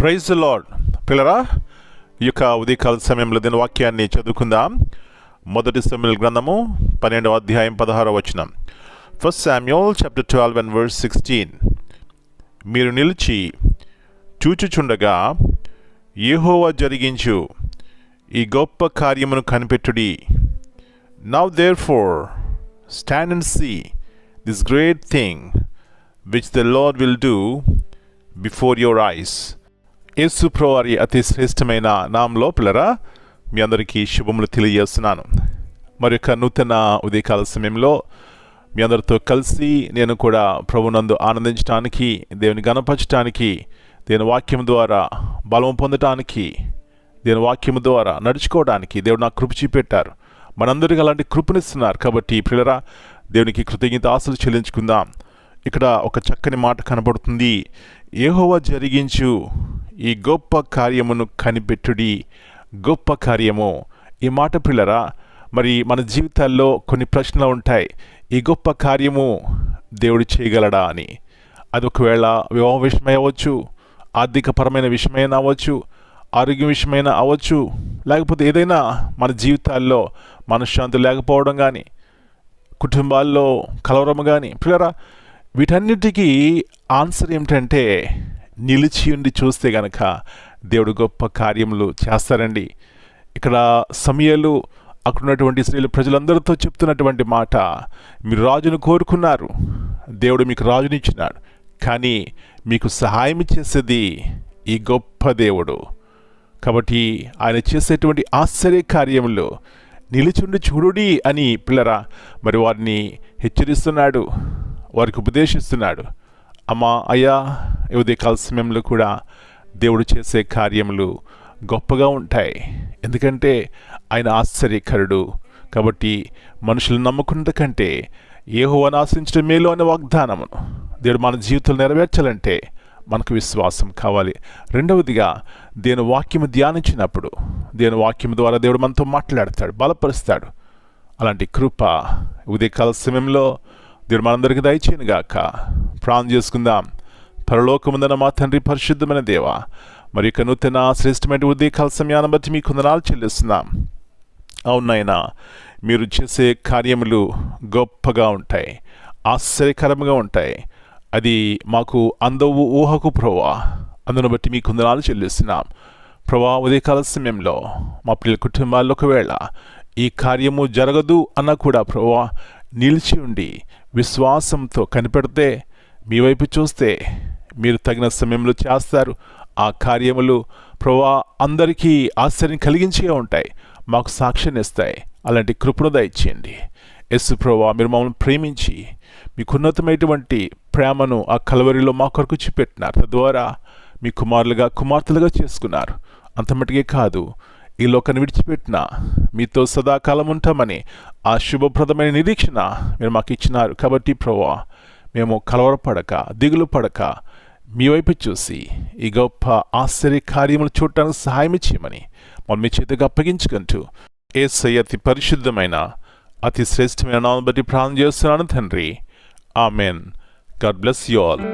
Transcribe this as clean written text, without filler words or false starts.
Praise the lord. పిల్లరా, ఈ యొక్క ఉదయకాల సమయంలో దీని వాక్యాన్ని చదువుకుందాం. మొదటి సమూయేలు గ్రంథము 12వ అధ్యాయం 16వ వచనం. 1 Samuel chapter 12 and verse 16. మీరు నిలిచి చూచుచుండగా యెహోవా జరిగించు ఈ గొప్ప కార్యమును కనిపెట్టుడి. Now therefore stand and see this great thing which the Lord will do before your eyes. యేసు ప్రభువారి అతి శ్రేష్టమైన నామములో పిల్లరా మీ అందరికీ శుభములు తెలియజేస్తున్నాను. మరి యొక్క నూతన ఉదయకాల సమయంలో మీ అందరితో కలిసి నేను కూడా ప్రభునందు ఆనందించడానికి, దేవుని గణపరచడానికి, దేవుని వాక్యం ద్వారా బలం పొందటానికి, దేవుని వాక్యం ద్వారా నడుచుకోవడానికి దేవుడు నాకు కృప చూపెట్టారు. మనందరికీ అలాంటి కృపనిస్తున్నారు. కాబట్టి పిల్లరా, దేవునికి కృతజ్ఞతాస్తులు చెల్లించుకుందాం. ఇక్కడ ఒక చక్కని మాట కనబడుతుంది. యెహోవా జరిగించు ఈ గొప్ప కార్యమును కనిపెట్టుడి. గొప్ప కార్యము. ఈ మాట పిల్లరా, మరి మన జీవితాల్లో కొన్ని ప్రశ్నలు ఉంటాయి. ఈ గొప్ప కార్యము దేవుడు చేయగలడా అని. అది ఒకవేళ వివాహ విషయమై అవ్వచ్చు, ఆర్థికపరమైన విషయమైనా అవ్వచ్చు, ఆరోగ్యం విషయమైనా అవ్వచ్చు, లేకపోతే ఏదైనా మన జీవితాల్లో మనశ్శాంతి లేకపోవడం కానీ, కుటుంబాల్లో కలవరం కానీ, పిల్లరా వీటన్నిటికీ ఆన్సర్ ఏమిటంటే నిలిచి ఉండి చూస్తే గనక దేవుడు గొప్ప కార్యములు చేస్తారండి. ఇక్కడ సమూయేలు అక్కడ ఉన్నటువంటి ఇశ్రాయేలు ప్రజలందరితో చెప్తున్నటువంటి మాట, మీరు రాజును కోరుకున్నారు, దేవుడు మీకు రాజునిచ్చినాడు, కానీ మీకు సహాయం చేసేది ఈ గొప్ప దేవుడు. కాబట్టి ఆయన చేసేటువంటి ఆశ్చర్య కార్యములు నిలిచుండి చూడుడి అని పిల్లరా మరి వారిని హెచ్చరిస్తున్నాడు, వారికి ఉపదేశిస్తున్నాడు. అమ్మా, అయ్యా, ఉదయకాల సమయంలో కూడా దేవుడు చేసే కార్యములు గొప్పగా ఉంటాయి. ఎందుకంటే ఆయన ఆశ్చర్యకరుడు. కాబట్టి మనుషులు నమ్ముకున్న కంటే యెహోవాను ఆశ్రయించడం మేలు అనే వాగ్దానమును దేవుడు మన జీవితంలో నెరవేర్చాలంటే మనకు విశ్వాసం కావాలి. రెండవదిగా దేవుని వాక్యము ధ్యానించినప్పుడు దేవుని వాక్యం ద్వారా దేవుడు మనతో మాట్లాడతాడు, బలపరుస్తాడు. అలాంటి కృప ఉదయకాల సమయంలో దేవుడు మనందరికీ దయచేయను గాక. ప్రార్థన చేసుకుందాం. పరలోకముందన మా తండ్రి, పరిశుద్ధమైన దేవా, మరి యొక్క నూతన శ్రేష్టమైన ఉదయకాల సమయాన్ని బట్టి మీకు వందనాలు చెల్లిస్తున్నాం. అవునైనా మీరు చేసే కార్యములు గొప్పగా ఉంటాయి, ఆశ్చర్యకరంగా ఉంటాయి. అది మాకు అందవు ఊహకు ప్రభువా. అందును బట్టి మీకు వందనాలు చెల్లిస్తున్నాం ప్రభువా. ఉదయకాల సమయంలో మా పిల్లల కుటుంబాల్లో ఒకవేళ ఈ కార్యము జరగదు అన్నా కూడా ప్రభువా నిలిచి ఉండి విశ్వాసంతో కనిపెడితే, మీ వైపు చూస్తే మీరు తగిన సమయంలో చేస్తారు. ఆ కార్యములు ప్రభువా అందరికీ ఆశ్చర్యం కలిగించే ఉంటాయి, మాకు సాక్ష్యాన్ని ఇస్తాయి. అలాంటి కృపను దయచేయండి యేసు ప్రభువా. మీరు మమ్మల్ని ప్రేమించి మీకు ఉన్నతమైనటువంటి ప్రేమను ఆ కల్వరిలో మా కొరకు చూపెట్టినారు. తద్వారా మీ కుమారులుగా కుమార్తెలుగా చేసుకున్నారు. అంతమటికే కాదు, ఈ లోకాన్ని విడిచిపెట్టిన మీతో సదాకాలం ఉంటామని ఆ శుభప్రదమైన నిరీక్షణ మీరు మాకు ఇచ్చినారు. కాబట్టి ప్రభువా, మేము కలవరపడక, దిగులు పడక, మీ వైపు చూసి ఈ గొప్ప ఆశ్చర్య కార్యములు చూడటానికి సహాయం ఇచ్చేయమని మనం మీ చేతికి అప్పగించుకుంటూ యేసయ్య అతి పరిశుద్ధమైన అతి శ్రేష్టమైన నామమును బట్టి ప్రార్థన చేస్తున్నాను తండ్రి. Amen. God bless you all.